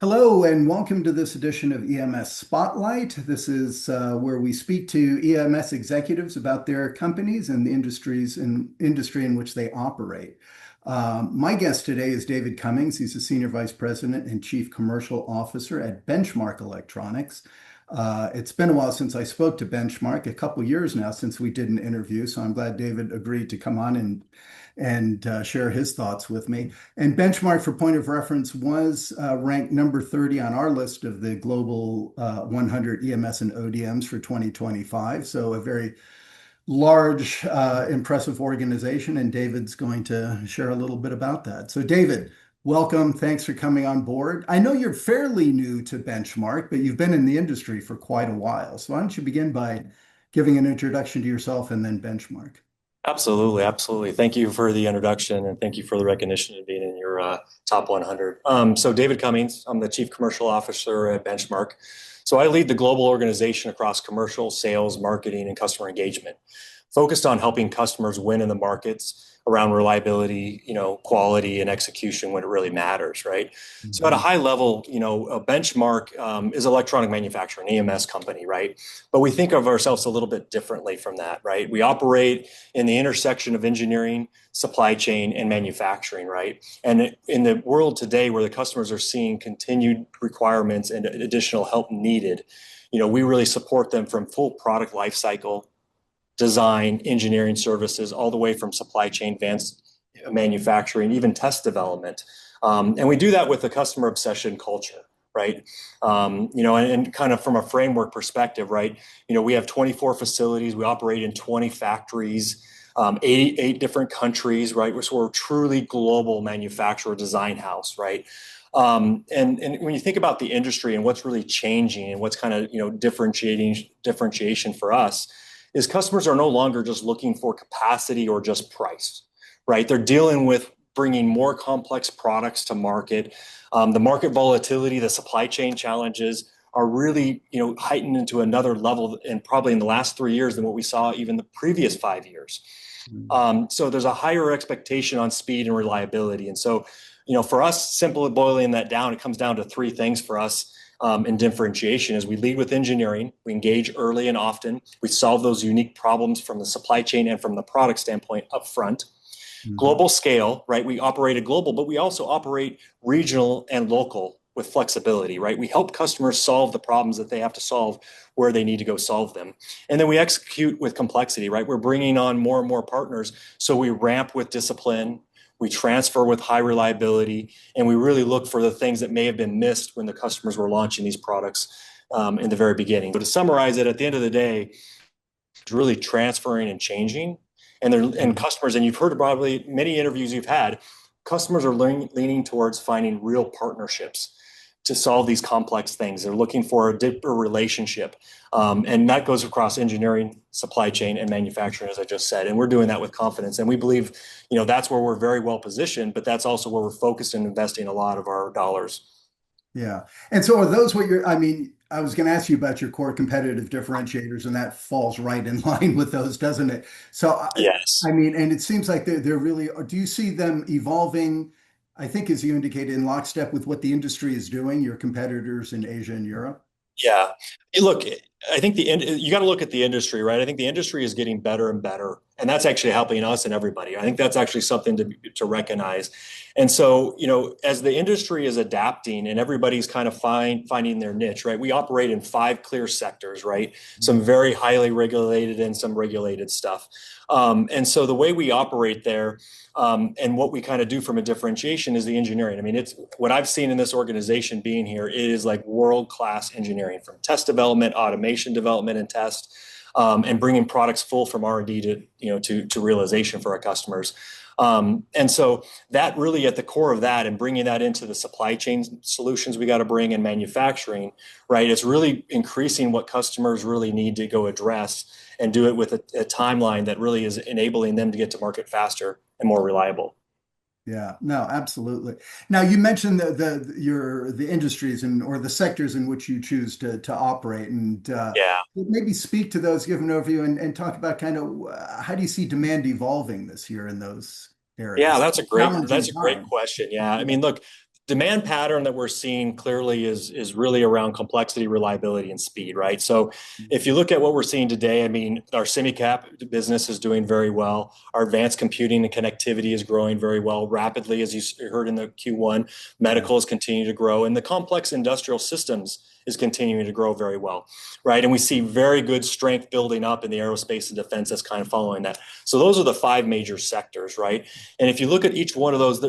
Hello and welcome to this edition of EMS Spotlight. This is where we speak to EMS executives about their companies and the industry in which they operate. My guest today is David Cummings. He's a Senior Vice President and Chief Commercial Officer at Benchmark Electronics. It's been a while since I spoke to Benchmark, a couple years now since we did an interview, so I'm glad David agreed to come on and share his thoughts with me. And Benchmark, for point of reference, was ranked number 30 on our list of the global 100 EMS and ODMs for 2025. So a very large, impressive organization, and David's going to share a little bit about that. So David, welcome. Thanks for coming on board. I know you're fairly new to Benchmark, but you've been in the industry for quite a while. So why don't you begin by giving an introduction to yourself and then Benchmark? Absolutely, absolutely. Thank you for the introduction and thank you for the recognition of being in your top 100. So David Cummings, I'm the Chief Commercial Officer at Benchmark. So I lead the global organization across commercial, sales, marketing, and customer engagement, focused on helping customers win in the markets around reliability, quality and execution when it really matters, right? So at a high level, a Benchmark is electronic manufacturing, EMS company, right? But we think of ourselves a little bit differently from that, right? We operate in the intersection of engineering, supply chain, and manufacturing, right? And in the world today where the customers are seeing continued requirements and additional help needed, we really support them from full product life cycle, design, engineering services, all the way from supply chain, advanced manufacturing, even test development. And we do that with a customer obsession culture, right? And kind of from a framework perspective, right? We have 24 facilities. We operate in 20 factories, 88 different countries, right? So we're a truly global manufacturer design house, right? And when you think about the industry and what's really changing and what's kind of, differentiation for us, is customers are no longer just looking for capacity or just price, right? They're dealing with bringing more complex products to market. The market volatility, the supply chain challenges are really, heightened into another level and probably in the last 3 years than what we saw even the previous 5 years. So there's a higher expectation on speed and reliability. And so, for us, simply boiling that down, it comes down to three things for us. And differentiation is we lead with engineering, we engage early and often, we solve those unique problems from the supply chain and from the product standpoint up front. Global scale, right? We operate a global, but we also operate regional and local with flexibility, right? We help customers solve the problems that they have to solve where they need to go solve them. And then we execute with complexity, right? We're bringing on more and more partners. So we ramp with discipline, we transfer with high reliability, and we really look for the things that may have been missed when the customers were launching these products in the very beginning. But to summarize it, at the end of the day, it's really transferring and changing. And customers, and you've heard probably many interviews you've had, customers are leaning towards finding real partnerships to solve these complex things. They're looking for a deeper relationship. And that goes across engineering, supply chain, and manufacturing, as I just said. And we're doing that with confidence. And we believe, that's where we're very well positioned, but that's also where we're focused and investing a lot of our dollars. Yeah. And so are those I was going to ask you about your core competitive differentiators, and that falls right in line with those, doesn't it? So, Yes. and it seems like they're really, do you see them evolving, I think, as you indicated, in lockstep with what the industry is doing, your competitors in Asia and Europe? Yeah. Look, I think you got to look at the industry, right? I think the industry is getting better and better, and that's actually helping us and everybody. I think that's actually something to recognize. And so, as the industry is adapting and everybody's kind of finding their niche, right? We operate in 5 clear sectors, right? Some very highly regulated and some regulated stuff. And so the way we operate there, and what we kind of do from a differentiation is the engineering. I mean, it's what I've seen in this organization being here. It is like world-class engineering from test development, automation development, and test, and bringing products full from R&D to realization for our customers. And so that really at the core of that and bringing that into the supply chain solutions we got to bring in manufacturing, right? It's really increasing what customers really need to go address and do it with a timeline that really is enabling them to get to market faster and more reliable. Yeah, no, absolutely. Now you mentioned the industries or the sectors in which you choose to operate, and Yeah. maybe speak to those, give an overview, and talk about kind of how do you see demand evolving this year in those Yeah, areas? that's a Challenging great time. question. Yeah. I Yeah. mean, look, demand pattern that we're seeing clearly is really around complexity, reliability, and speed, right? So if you look at what we're seeing today, I mean, our semi-cap business is doing very well. Our advanced computing and connectivity is growing very well rapidly, as you heard in the Q1. Medical is continuing to grow, and the complex industrial systems is continuing to grow very well, right? And we see very good strength building up in the aerospace and defense that's kind of following that. So those are the five major sectors, right? And if you look at each one of those,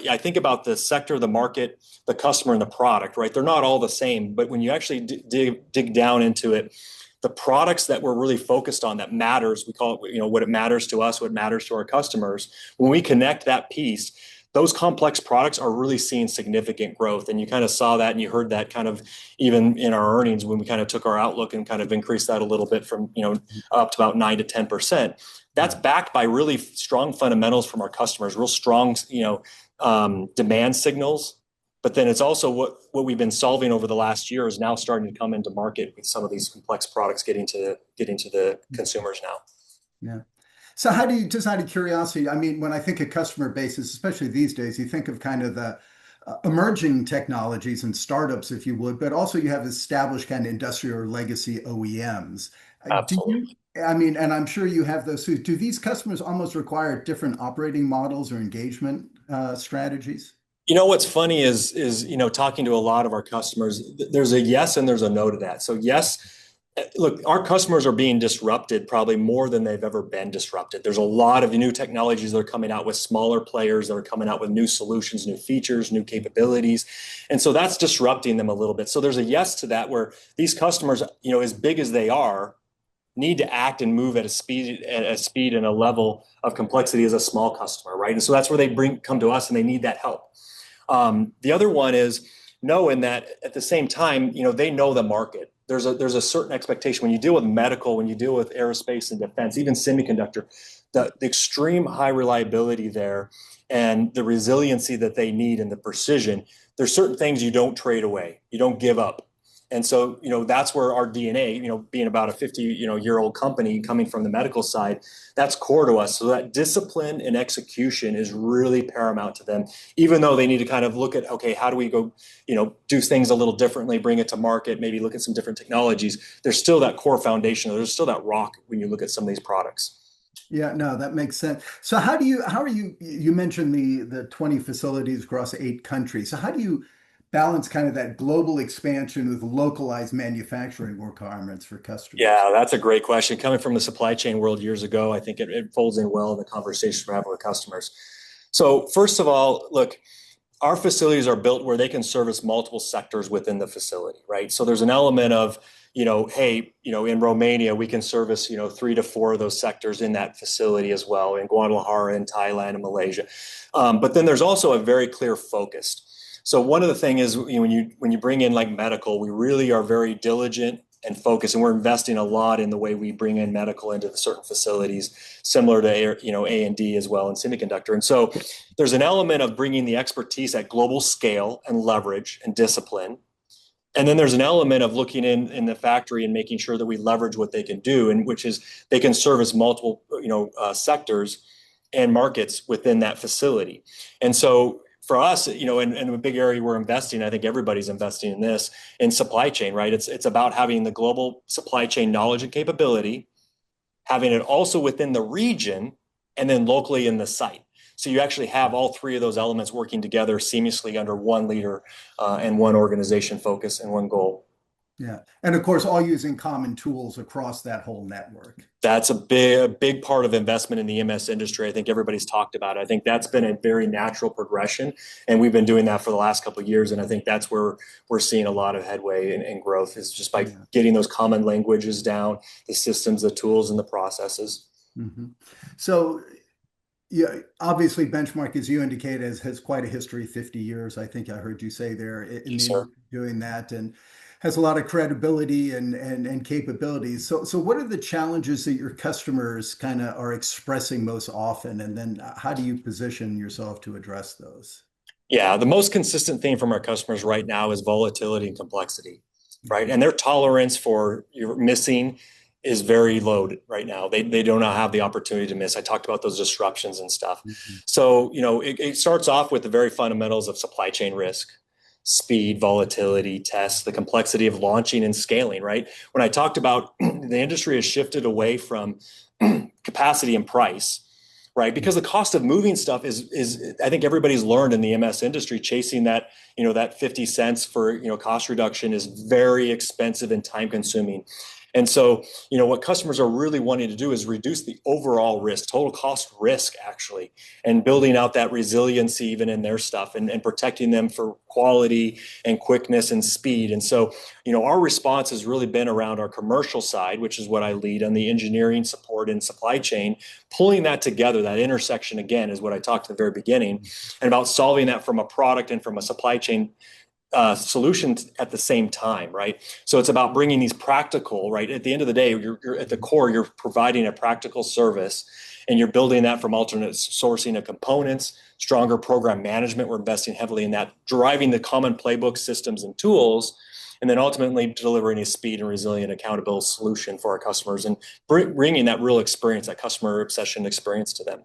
I think about the sector, the market, the customer, and the product, right? They're not all the same, but when you actually dig down into it, the products that we're really focused on that matters, we call it, what it matters to us, what matters to our customers. When we connect that piece, those complex products are really seeing significant growth. And you kind of saw that and you heard that kind of even in our earnings when we kind of took our outlook and kind of increased that a little bit from, up to about 9 to 10%. That's backed by really strong fundamentals from our customers, real strong, demand signals. But then it's also what we've been solving over the last year is now starting to come into market with some of these complex products getting to the consumers now. Yeah. So how do you, just out of curiosity, I mean, when I think of customer bases, especially these days, you think of kind of the emerging technologies and startups, if you would, but also you have established kind of industrial or legacy OEMs. Absolutely. I mean, and I'm sure you have those too. Do these customers almost require different operating models or engagement strategies? What's funny is talking to a lot of our customers, there's a yes and there's a no to that. So yes, look, our customers are being disrupted probably more than they've ever been disrupted. There's a lot of new technologies that are coming out with smaller players that are coming out with new solutions, new features, new capabilities. And so that's disrupting them a little bit. So there's a yes to that where these customers, as big as they are, need to act and move at a speed and a level of complexity as a small customer, right? And so that's where they come to us and they need that help. The other one is knowing that at the same time, they know the market. There's a certain expectation when you deal with medical, when you deal with aerospace and defense, even semiconductor, the extreme high reliability there and the resiliency that they need and the precision. There's certain things you don't trade away, you don't give up. And so, that's where our DNA, being about a 50-year-old company coming from the medical side, that's core to us. So that discipline and execution is really paramount to them, even though they need to kind of look at, okay, how do we go, do things a little differently, bring it to market, maybe look at some different technologies. There's still that core foundation. There's still that rock when you look at some of these products. Yeah, no, that makes sense. So how are you mentioned the 20 facilities across 8 countries. So how do you balance kind of that global expansion with localized manufacturing requirements for customers? Yeah, that's a great question. Coming from the supply chain world years ago, I think it folds in well in the conversations we're having with customers. So first of all, look, our facilities are built where they can service multiple sectors within the facility, right? So there's an element of, hey, in Romania, we can service, 3 to 4 of those sectors in that facility as well, in Guadalajara, in Thailand, and Malaysia. But then there's also a very clear focus. So one of the things is when you bring in like medical, we really are very diligent and focused, and we're investing a lot in the way we bring in medical into the certain facilities, similar to A&D as well in semiconductor. And so there's an element of bringing the expertise at global scale and leverage and discipline. And then there's an element of looking in the factory and making sure that we leverage what they can do, and which is they can service multiple sectors and markets within that facility. And so for us, in a big area we're investing, I think everybody's investing in this, in supply chain, right? It's about having the global supply chain knowledge and capability, having it also within the region, and then locally in the site. So you actually have all 3 of those elements working together seamlessly under one leader and one organization focus and one goal. Yeah. And of course, all using common tools across that whole network. That's a big part of investment in the EMS industry. I think everybody's talked about it. I think that's been a very natural progression, and we've been doing that for the last couple of years. And I think that's where we're seeing a lot of headway and growth is just by getting those common languages down, the systems, the tools, and the processes. Mm-hmm. So, yeah, obviously, Benchmark, as you indicated, has quite a history, 50 years. I think I heard you say there in doing that, and has a lot of credibility and capabilities. So what are the challenges that your customers kind of are expressing most often? And then how do you position yourself to address those? Yeah, the most consistent thing from our customers right now is volatility and complexity, right? And their tolerance for you're missing is very low right now. They do not have the opportunity to miss. I talked about those disruptions and stuff. Mhm. So, it starts off with the very fundamentals of supply chain risk, speed, volatility, tests, the complexity of launching and scaling, right? When I talked about the industry has shifted away from capacity and price, right? Because the cost of moving stuff is I think everybody's learned in the EMS industry, chasing that, that 50 cents for, cost reduction is very expensive and time consuming. And so, what customers are really wanting to do is reduce the overall risk, total cost risk, actually, and building out that resiliency even in their stuff, and protecting them for quality and quickness and speed. And so, our response has really been around our commercial side, which is what I lead on the engineering support and supply chain, pulling that together. That intersection, again, is what I talked at the very beginning, and about solving that from a product and from a supply chain solutions at the same time, right? So it's about bringing these practical, right? At the end of the day, you're at the core, you're providing a practical service, and you're building that from alternate sourcing of components, stronger program management. We're investing heavily in that, driving the common playbook systems and tools, and then ultimately delivering a speed and resilient, accountable solution for our customers, and bringing that real experience, that customer obsession experience to them.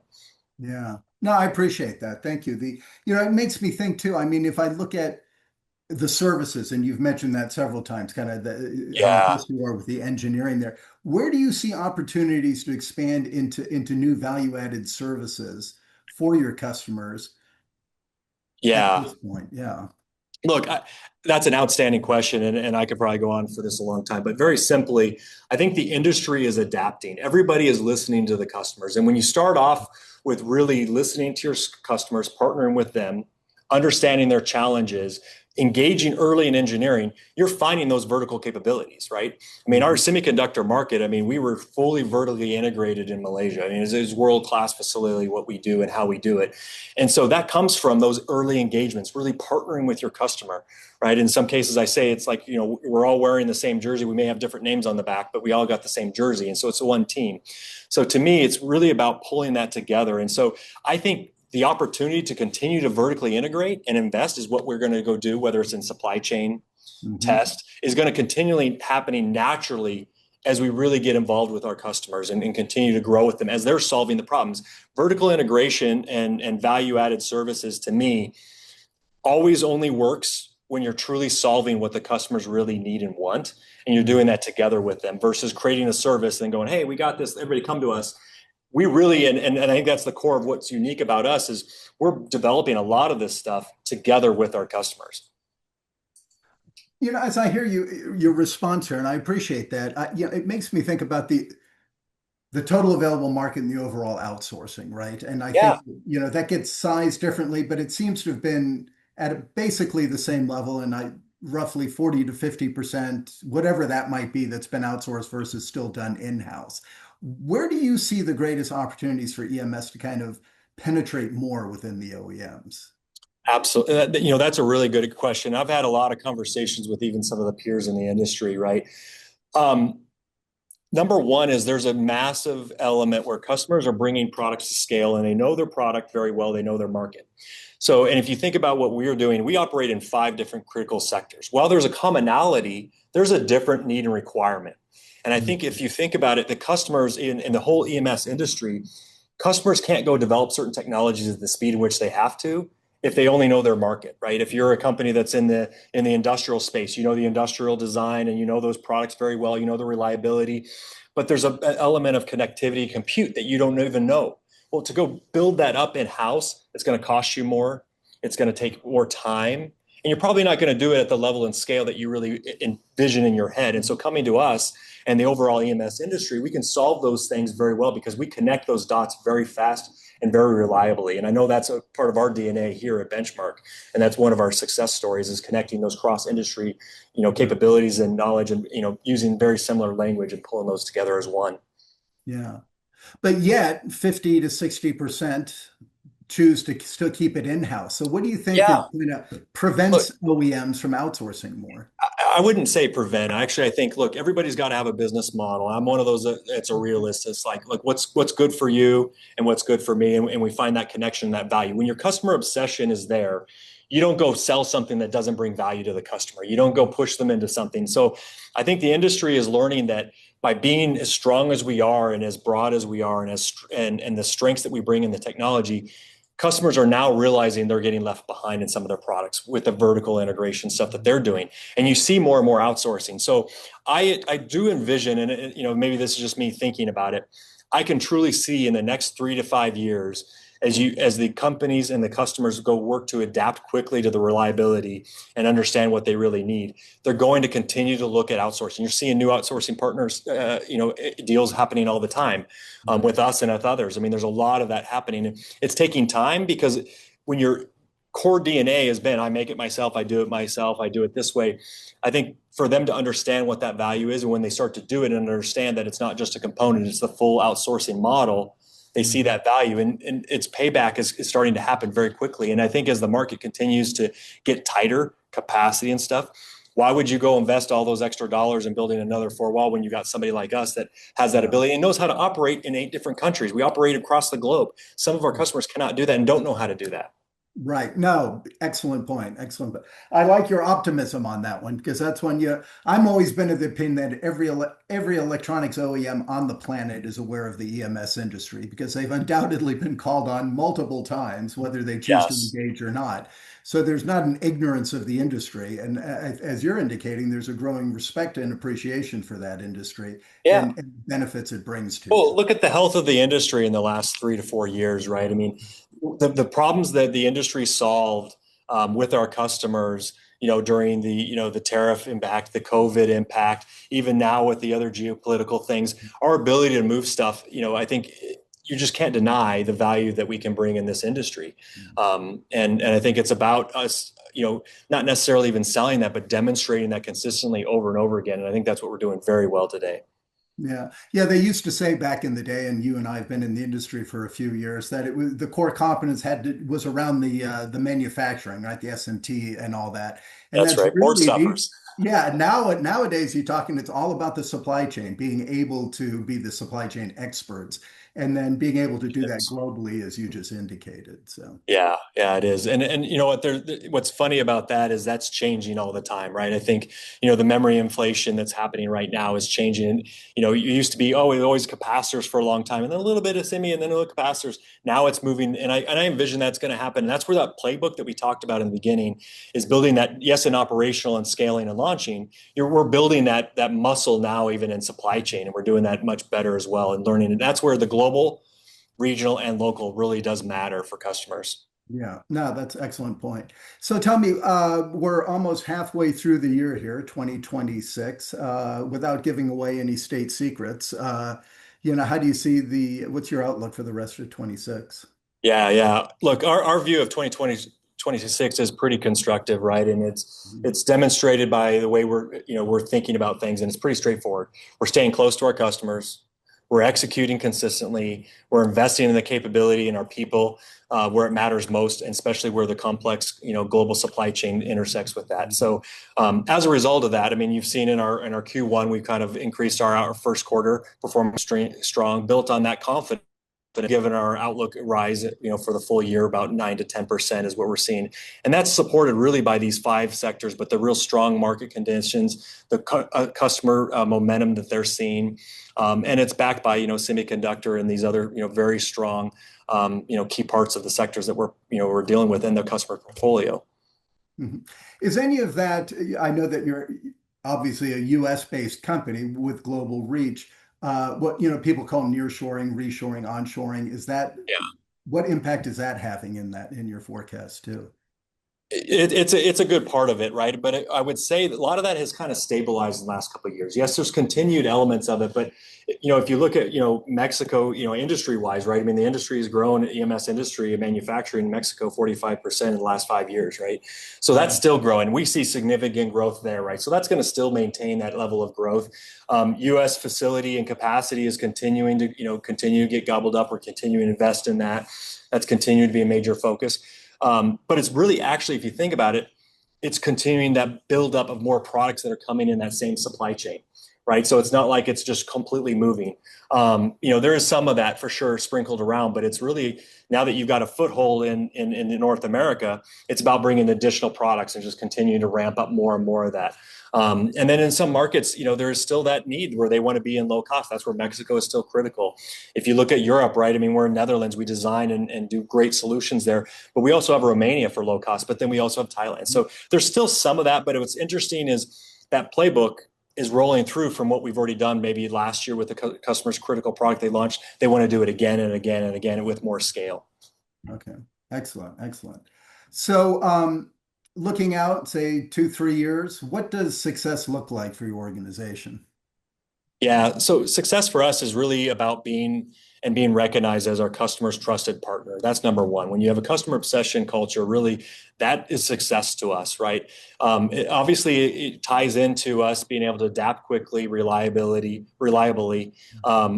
Yeah. No, I appreciate that. Thank you. It makes me think too. I mean, if I look at the services, and you've mentioned that several times, kind of how Yeah. impressed you are with the engineering there. Where do you see opportunities to expand into new value-added services for your customers at Yeah. this point? Yeah. Look, that's an outstanding question, and I could probably go on for this a long time. But very simply, I think the industry is adapting. Everybody is listening to the customers. And when you start off with really listening to your customers, partnering with them, understanding their challenges, engaging early in engineering, you're finding those vertical capabilities, right? I mean, our Mhm. semiconductor market, I mean, we were fully vertically integrated in Malaysia. I mean, it's world-class facility, what we do and how we do it. And so that comes from those early engagements, really partnering with your customer, right? In some cases, I say it's like, we're all wearing the same jersey. We may have different names on the back, but we all got the same jersey. And so it's one team. So to me, it's really about pulling that together. And so I think the opportunity to continue to vertically integrate and invest is what we're going to go do, whether it's in supply chain, Mhm. test, is going to continually happening naturally as we really get involved with our customers, and continue to grow with them as they're solving the problems. Vertical integration and value added services, to me, always only works when you're truly solving what the customers really need and want, and you're doing that together with them, versus creating a service and going, hey, we got this, everybody come to us. We really, and I think that's the core of what's unique about us, is we're developing a lot of this stuff together with our customers. As I hear your response here, and I appreciate that, it makes me think about the total available market and the overall outsourcing, right? And I Yeah. think, that gets sized differently, but it seems to have been at basically the same level, and roughly 40 to 50%, whatever that might be, that's been outsourced versus still done in-house. Where do you see the greatest opportunities for EMS to kind of penetrate more within the OEMs? Absolutely. That's a really good question. I've had a lot of conversations with even some of the peers in the industry, right? Um, Number one is there's a massive element where customers are bringing products to scale, and they know their product very well. They know their market. So, and if you think about what we're doing, we operate in 5 different critical sectors. While there's a commonality, there's a different need and requirement. And I think if you think about it, the customers in the whole EMS industry, customers can't go develop certain technologies at the speed in which they have to if they only know their market, right? If you're a company that's in the industrial space, you know the industrial design and you know those products very well, you know the reliability, but there's an element of connectivity, compute that you don't even know. Well, to go build that up in house, it's going to cost you more. It's going to take more time, and you're probably not going to do it at the level and scale that you really envision in your head. And so, coming to us and the overall EMS industry, we can solve those things very well because we connect those dots very fast and very reliably. And I know that's a part of our DNA here at Benchmark, and that's one of our success stories, is connecting those cross-industry, capabilities and knowledge, and using very similar language and pulling those together as one. Yeah. But yet 50 to 60% choose to still keep it in-house. So what do you think Yeah. prevents Look, OEMs from outsourcing more? I wouldn't say prevent. Actually, I think, look, everybody's got to have a business model. I'm one of those that's a realist. It's like, look, what's good for you and what's good for me, and we find that connection, that value. When your customer obsession is there, you don't go sell something that doesn't bring value to the customer. You don't go push them into something. So I think the industry is learning that by being as strong as we are and as broad as we are and the strengths that we bring in the technology, customers are now realizing they're getting left behind in some of their products with the vertical integration stuff that they're doing. And you see more and more outsourcing. So I do envision, and maybe this is just me thinking about it, I can truly see in the next 3 to 5 years, as the companies and the customers go work to adapt quickly to the reliability and understand what they really need, they're going to continue to look at outsourcing. You're seeing new outsourcing partners, deals happening all the time with us and with others. I mean, there's a lot of that happening. It's taking time because when your core DNA has been, I make it myself, I do it this way. I think for them to understand what that value is, and when they start to do it and understand that it's not just a component, it's the full outsourcing model, they see that value, and its payback is starting to happen very quickly. And I think as the market continues to get tighter, capacity and stuff, why would you go invest all those extra dollars in building another four wall when you got somebody like us that has that ability and knows how to operate in 8 different countries? We operate across the globe. Some of our customers cannot do that and don't know how to do that. Right. No, excellent point. Excellent. I like your optimism on that one because that's when I'm always been of the opinion that every electronics OEM on the planet is aware of the EMS industry because they've undoubtedly been called on multiple times, whether they choose to Yes. engage or not. So there's not an ignorance of the industry. And as you're indicating, there's a growing respect and appreciation for that industry Yeah. and benefits it brings to Well, you. look at the health of the industry in the last 3 to 4 years, right? I mean, the problems that the industry solved with our customers, during the tariff impact, the COVID impact, even now with the other geopolitical things, our ability to move stuff, I think you just can't deny the value that we can bring in this industry. And I think it's about us, not necessarily even selling that, but demonstrating that consistently over and over again. And I think that's what we're doing very well today. Yeah. Yeah. They used to say back in the day, and you and I have been in the industry for a few years, that it was the core competence was around the manufacturing, right? The SMT and all that. And That's that's right. Board really stuffers. yeah, nowadays you're talking, it's all about the supply chain, being able to be the supply chain experts, and then being able to do that Yes. globally, as you just indicated. So Yeah, it is. And you know what, what's funny about that is that's changing all the time, right? I think, the memory inflation that's happening right now is changing. It used to be, oh, it was always capacitors for a long time, and then a little bit of semi, and then a little capacitors. Now it's moving, and I envision that's going to happen. And that's where that playbook that we talked about in the beginning is building that, yes, in operational and scaling and launching. We're building that muscle now, even in supply chain, and we're doing that much better as well and learning. And that's where the global, regional, and local really does matter for customers. yeah, no, that's an excellent point. So tell me, we're almost halfway through the year here, 2026, without giving away any state secrets. How do you see what's your outlook for the rest of 26? Yeah. Look, our view of 2026 is pretty constructive, right? And it's demonstrated by the way we're thinking about things, and it's pretty straightforward. We're staying close to our customers. We're executing consistently. We're investing in the capability in our people where it matters most, and especially where the complex, global supply chain intersects with that. So, as a result of that, I mean, you've seen in our Q1, we've kind of increased our first quarter performance strong, built on that confidence. But given our outlook rise, for the full year, about 9 to 10% is what we're seeing, and that's supported really by these 5 sectors. But the real strong market conditions, the customer momentum that they're seeing, and it's backed by semiconductor and these other very strong key parts of the sectors that we're dealing with in the customer portfolio. Mhm. Is any of that, I know that you're obviously a US based company with global reach. What people call nearshoring, reshoring, onshoring. Is that what impact is that having in your forecast too? It's a good part of it, right? But I would say that a lot of that has kind of stabilized in the last couple of years. Yes, there's continued elements of it, but if you look at Mexico, industry wise, right? I mean, the industry has grown, EMS industry and manufacturing in Mexico 45% in the last 5 years, right? So that's still growing. We see significant growth there, right? So that's going to still maintain that level of growth. U.S. facility and capacity is continuing to get gobbled up. We're continuing to invest in that. That's continuing to be a major focus. But it's really actually, if you think about it, it's continuing that buildup of more products that are coming in that same supply chain. right? So it's not like it's just completely moving. There is some of that for sure sprinkled around, but it's really, now that you've got a foothold in North America, it's about bringing additional products and just continuing to ramp up more and more of that. And then in some markets, there is still that need where they want to be in low cost. That's where Mexico is still critical. If you look at Europe, right? I mean, we're in Netherlands, we design and do great solutions there, but we also have Romania for low cost, but then we also have Thailand. So there's still some of that, but what's interesting is that playbook is rolling through from what we've already done maybe last year with the customer's critical product they launched. They want to do it again and again and again with more scale. Okay. Excellent. Excellent. So, looking out, say 2, 3 years, what does success look like for your organization? Yeah. So success for us is really about being recognized as our customer's trusted partner. That's number one. When you have a customer obsession culture, really that is success to us, right? Obviously, it ties into us being able to adapt quickly, reliably,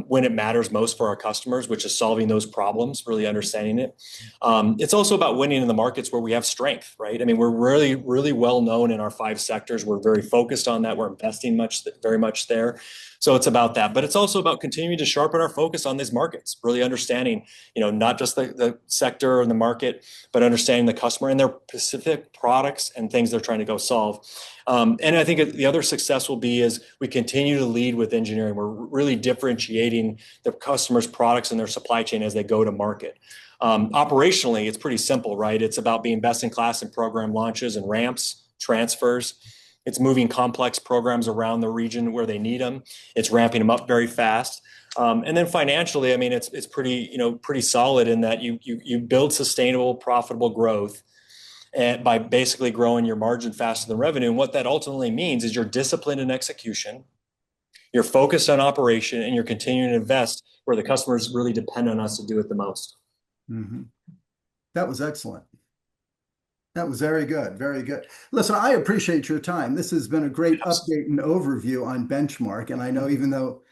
when it matters most for our customers, which is solving those problems, really understanding it. It's also about winning in the markets where we have strength, right? I mean, we're really, really well known in our 5 sectors. We're very focused on that. We're investing very much there. So it's about that, but it's also about continuing to sharpen our focus on these markets, really understanding, not just the sector and the market, but understanding the customer and their specific products and things they're trying to go solve. And I think the other success will be is we continue to lead with engineering. We're really differentiating the customer's products and their supply chain as they go to market. Operationally, it's pretty simple, right? It's about being best in class in program launches and ramps, transfers. It's moving complex programs around the region where they need them. It's ramping them up very fast. And then financially, I mean, it's pretty solid in that you build sustainable, profitable growth and by basically growing your margin faster than revenue. And what that ultimately means is you're disciplined in execution, you're focused on operation, and you're continuing to invest where the customers really depend on us to do it the most. Mm-hmm. That was excellent. That was very good. Very good. Listen, I appreciate your time. This has been a great update and overview on Benchmark. And I know even though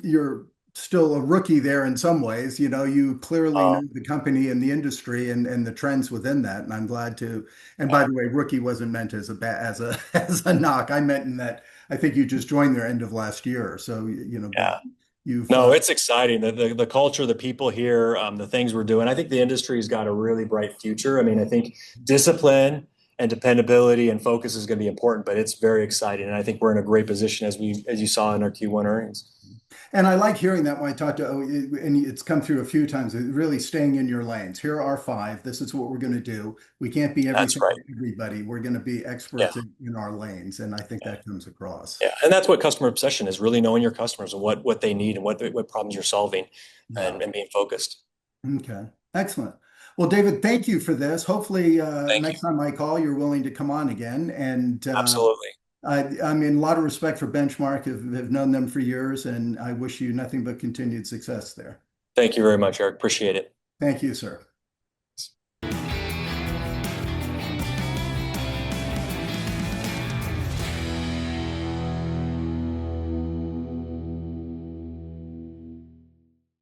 you're still a rookie there in some ways, you clearly know the company and the industry and the trends within that. And I'm glad to. And by the way, rookie wasn't meant as as a knock. I meant in that I think you just joined there end of last year. So, Yeah. you've No, it's exciting. The culture, the people here, the things we're doing. I think the industry's got a really bright future. I mean, I think discipline and dependability and focus is going to be important, but it's very exciting. And I think we're in a great position as you saw in our Q1 earnings. And I like hearing that when I talk to, and it's come through a few times, really staying in your lanes. Here are 5. This is what we're going to do. We can't be That's everything right. to everybody. We're going to be Yeah. experts in our lanes. And I think that comes across. Yeah. And that's what customer obsession is, really knowing your customers and what they need and what problems you're solving Yeah. and being focused. Okay. Excellent. Well, David, thank you for this. Hopefully, Thank you. next time I call, you're willing to come on again. And Absolutely. I mean, a lot of respect for Benchmark. Have known them for years, and I wish you nothing but continued success there. Thank you very much, Eric. Appreciate it. Thank you, sir.